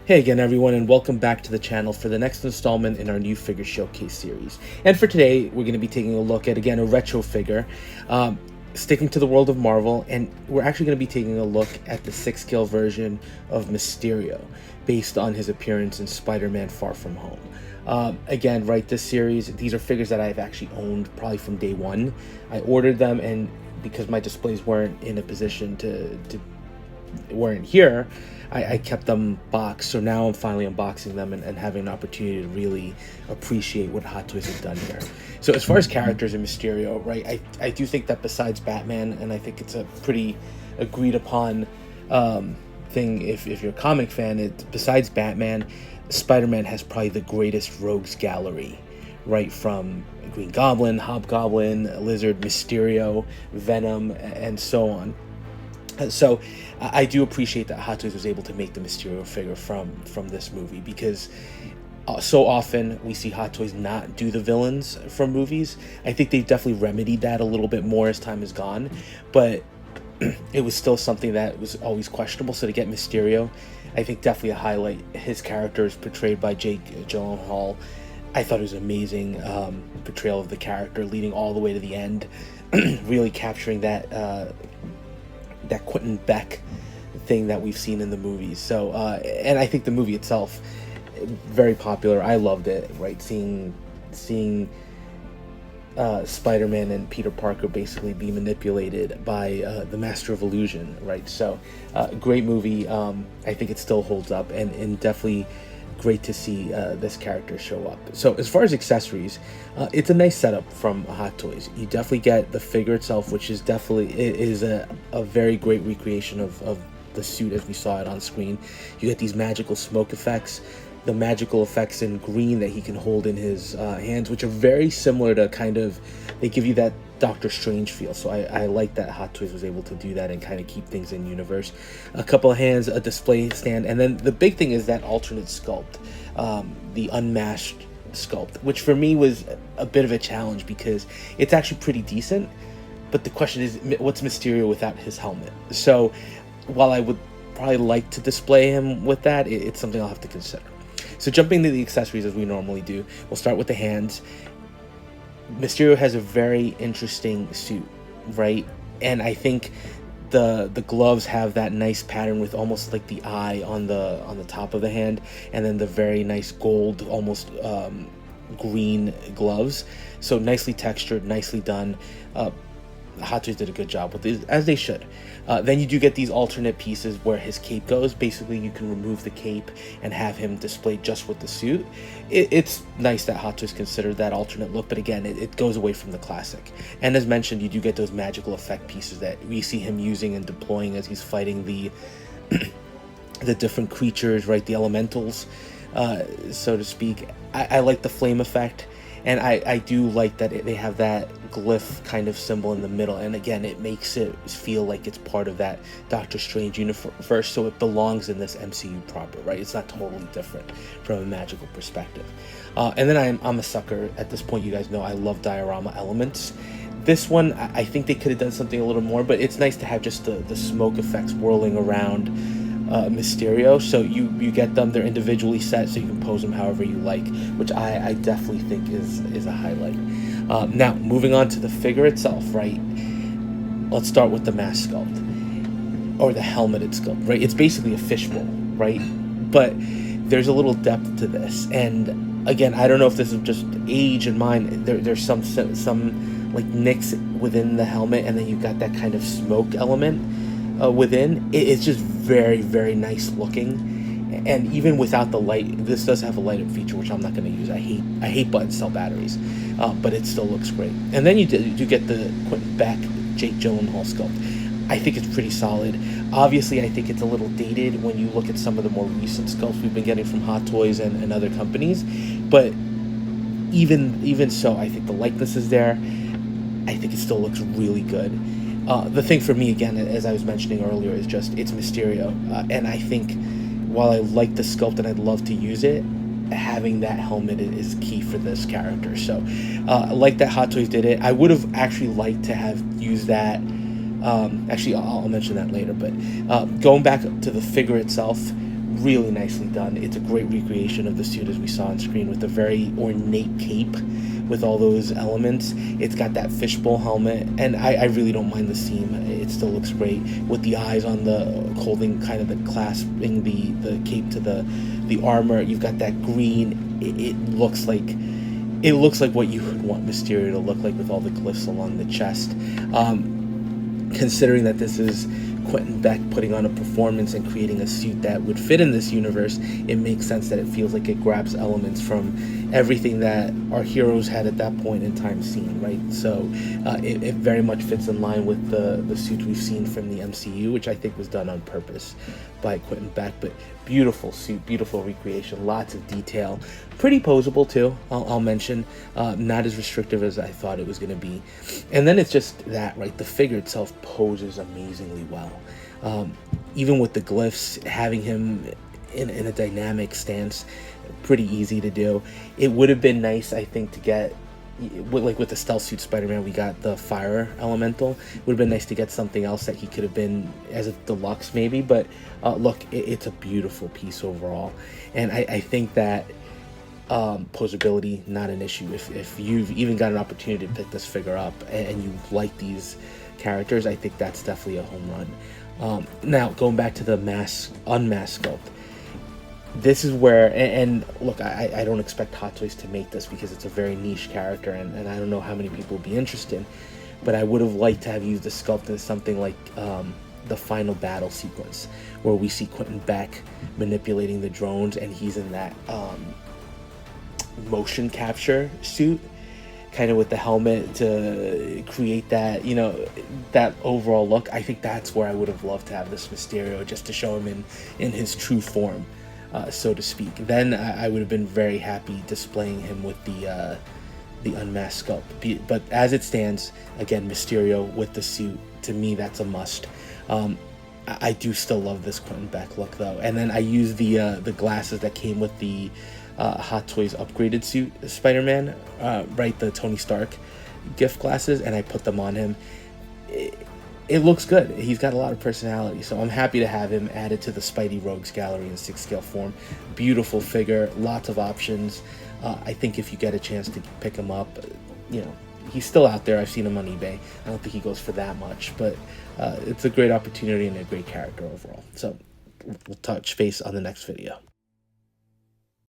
Hey again, everyone, and welcome back to the channel for the next installment in our new figure showcase series. And for today, we're going to be taking a look at, again, a retro figure, sticking to the world of Marvel, and we're actually going to be taking a look at the 6-scale version of Mysterio, based on his appearance in Spider-Man Far From Home. Again, right, this series, these are figures that I've actually owned probably from day one. I ordered them, and because my displays weren't in a position to weren't here, I kept them boxed. So now I'm finally unboxing them and having an opportunity to really appreciate what Hot Toys have done here. So as far as characters in Mysterio, right, I do think that besides Batman, and I think it's a pretty agreed upon thing if you're a comic fan, besides Batman, Spider-Man has probably the greatest rogues gallery, right, from Green Goblin, Hobgoblin, Lizard, Mysterio, Venom, and so on. So I do appreciate that Hot Toys was able to make the Mysterio figure from this movie, because so often we see Hot Toys not do the villains from movies. I think they've definitely remedied that a little bit more as time has gone, but it was still something that was always questionable. So to get Mysterio, I think definitely a highlight. His character is portrayed by Jake Gyllenhaal. I thought it was an amazing portrayal of the character, leading all the way to the end, really capturing that Quentin Beck thing that we've seen in the movies. So and I think the movie itself, very popular. I loved it, right, seeing Spider-Man and Peter Parker basically be manipulated by the Master of Illusion, right? So great movie. I think it still holds up, and definitely great to see this character show up. So as far as accessories, it's a nice setup from Hot Toys. You definitely get the figure itself, which is definitely a very great recreation of the suit as we saw it on screen. You get these magical smoke effects, the magical effects in green that he can hold in his hands, which are very similar to they give you that Doctor Strange feel. So I like that Hot Toys was able to do that and kind of keep things in universe. A couple of hands, a display stand, and then the big thing is that alternate sculpt, the unmasked sculpt, which for me was a bit of a challenge because it's actually pretty decent, but the question is, what's Mysterio without his helmet? So while I would probably like to display him with that, it's something I'll have to consider. So jumping to the accessories as we normally do, we'll start with the hands. Mysterio has a very interesting suit, right? And I think the gloves have that nice pattern with almost like the eye on the top of the hand, and then the very nice gold, almost green gloves. So nicely textured, nicely done. Hot Toys did a good job with these, as they should. Then you do get these alternate pieces where his cape goes. Basically, you can remove the cape and have him displayed just with the suit. It's nice that Hot Toys considered that alternate look, but again, it goes away from the classic. And as mentioned, you do get those magical effect pieces that we see him using and deploying as he's fighting the different creatures, right? The elementals, so to speak. I like the flame effect. And I do like that they have that glyph kind of symbol in the middle. And again, it makes it feel like it's part of that Doctor Strange universe, so it belongs in this MCU proper, right? It's not totally different from a magical perspective. And then I'm a sucker. At this point, you guys know I love diorama elements. This one, I think they could have done something a little more, but it's nice to have just the smoke effects whirling around Mysterio. So you get them, they're individually set, so you can pose them however you like, which I definitely think is a highlight. Now moving on to the figure itself, right, let's start with the mask sculpt, or the helmeted sculpt, right? It's basically a fishbowl, right? But there's a little depth to this, and again, I don't know if this is just age in mind. There's some like nicks within the helmet, and then you've got that kind of smoke element within. It's just very, very nice looking. And even without the light, this does have a light up feature, which I'm not going to use. I hate button cell batteries, but it still looks great. And then you do get the Quentin Beck, Jake Gyllenhaal sculpt. I think it's pretty solid. Obviously, I think it's a little dated when you look at some of the more recent sculpts we've been getting from Hot Toys and other companies. But even so, I think the likeness is there. I think it still looks really good. The thing for me, again, as I was mentioning earlier, is just it's Mysterio. And I think while I like the sculpt and I'd love to use it, having that helmet is key for this character. So I like that Hot Toys did it. I would have actually liked to have used that. Actually, I'll mention that later. But going back to the figure itself, really nicely done. It's a great recreation of the suit as we saw on screen, with a very ornate cape with all those elements. It's got that fishbowl helmet, and I really don't mind the seam. It still looks great with the eyes on the holding, kind of the clasping the cape to the armor. You've got that green. It looks like what you would want Mysterio to look like, with all the glyphs along the chest. Considering that this is Quentin Beck putting on a performance and creating a suit that would fit in this universe, it makes sense that it feels like it grabs elements from everything that our heroes had at that point in time seen, right? So it very much fits in line with the suit we've seen from the MCU, which I think was done on purpose by Quentin Beck. But beautiful suit, beautiful recreation, lots of detail, pretty posable too. I'll mention, not as restrictive as I thought it was going to be. And then it's just that, right? The figure itself poses amazingly well. Even with the glyphs, having him in a dynamic stance, pretty easy to do. It would have been nice, I think, to get, with the stealth suit Spider-Man, we got the fire elemental. It would have been nice to get something else that he could have been as a deluxe maybe, but look, it's a beautiful piece overall. And I think that posability, not an issue. If you've even got an opportunity to pick this figure up and you like these characters, I think that's definitely a home run. Now, going back to the unmasked sculpt, this is where, and look, I don't expect Hot Toys to make this because it's a very niche character, and I don't know how many people would be interested, but I would have liked to have used the sculpt in something like the final battle sequence, where we see Quentin Beck manipulating the drones, and he's in that motion capture suit, kind of with the helmet to create that, that overall look. I think that's where I would have loved to have this Mysterio, just to show him in his true form, so to speak. Then I would have been very happy displaying him with the unmasked sculpt. But as it stands, again, Mysterio with the suit, to me, that's a must. I do still love this Quentin Beck look, though. And then I use the glasses that came with the Hot Toys upgraded suit Spider-Man, right, the Tony Stark gift glasses, and I put them on him. It looks good. He's got a lot of personality, so I'm happy to have him added to the Spidey Rogues gallery in 6-scale form. Beautiful figure, lots of options. I think if you get a chance to pick him up, he's still out there. I've seen him on eBay. I don't think he goes for that much, but it's a great opportunity and a great character overall. So we'll touch base on the next video.